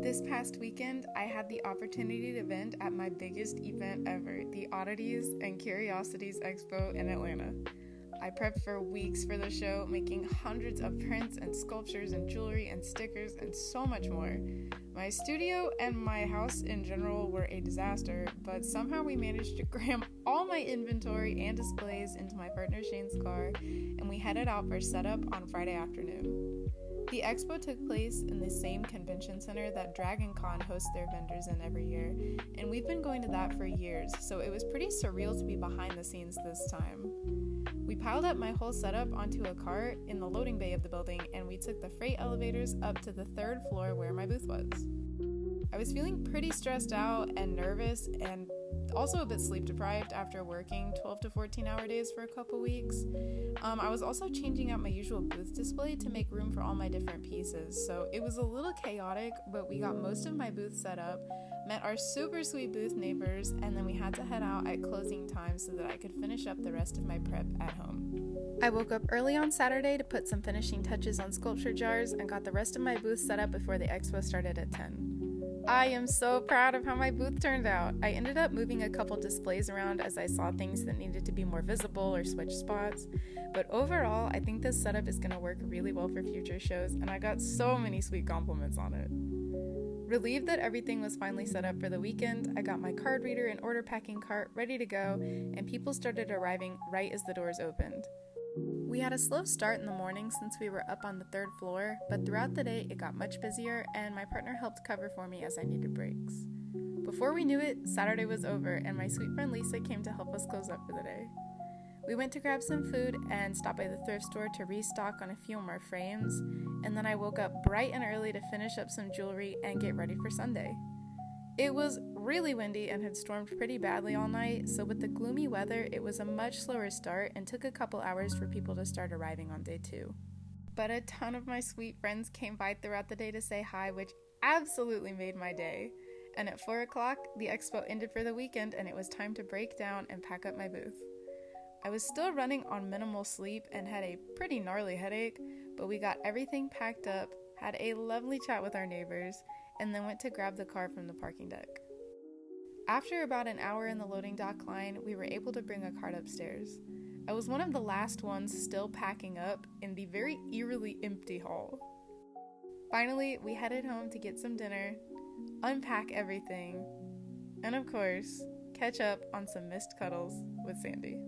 This past weekend, I had the opportunity to vent at my biggest event ever, the Oddities and Curiosities Expo in Atlanta. I prepped for weeks for the show, making hundreds of prints and sculptures and jewelry and stickers and so much more. My studio and my house in general were a disaster, but somehow we managed to cram all my inventory and displays into my partner Shane's car, and we headed out for setup on Friday afternoon. The expo took place in the same convention center that Dragon Con hosts their vendors in every year, and we've been going to that for years, so it was pretty surreal to be behind the scenes this time. We piled up my whole setup onto a cart in the loading bay of the building, and we took the freight elevators up to the third floor where my booth was. I was feeling pretty stressed out and nervous, and also a bit sleep deprived after working 12 to 14 hour days for a couple weeks. I was also changing out my usual booth display to make room for all my different pieces, so it was a little chaotic, but we got most of my booth set up, met our super sweet booth neighbors, and then we had to head out at closing time so that I could finish up the rest of my prep at home. I woke up early on Saturday to put some finishing touches on sculpture jars and got the rest of my booth set up before the expo started at 10. I am so proud of how my booth turned out. I ended up moving a couple displays around as I saw things that needed to be more visible or switch spots, but overall, I think this setup is going to work really well for future shows, and I got so many sweet compliments on it. Relieved that everything was finally set up for the weekend, I got my card reader and order packing cart ready to go, and people started arriving right as the doors opened. We had a slow start in the morning since we were up on the third floor, but throughout the day it got much busier, and my partner helped cover for me as I needed breaks. Before we knew it, Saturday was over, and my sweet friend Lisa came to help us close up for the day. We went to grab some food and stopped by the thrift store to restock on a few more frames, and then I woke up bright and early to finish up some jewelry and get ready for Sunday. It was really windy and had stormed pretty badly all night, so with the gloomy weather, it was a much slower start and took a couple hours for people to start arriving on day 2. But a ton of my sweet friends came by throughout the day to say hi, which absolutely made my day. And at 4 o'clock, the expo ended for the weekend, and it was time to break down and pack up my booth. I was still running on minimal sleep and had a pretty gnarly headache, but we got everything packed up, had a lovely chat with our neighbors, and then went to grab the car from the parking deck. After about an hour in the loading dock line, we were able to bring a cart upstairs. I was one of the last ones still packing up in the very eerily empty hall. Finally, we headed home to get some dinner, unpack everything, and of course, catch up on some missed cuddles with Sandy.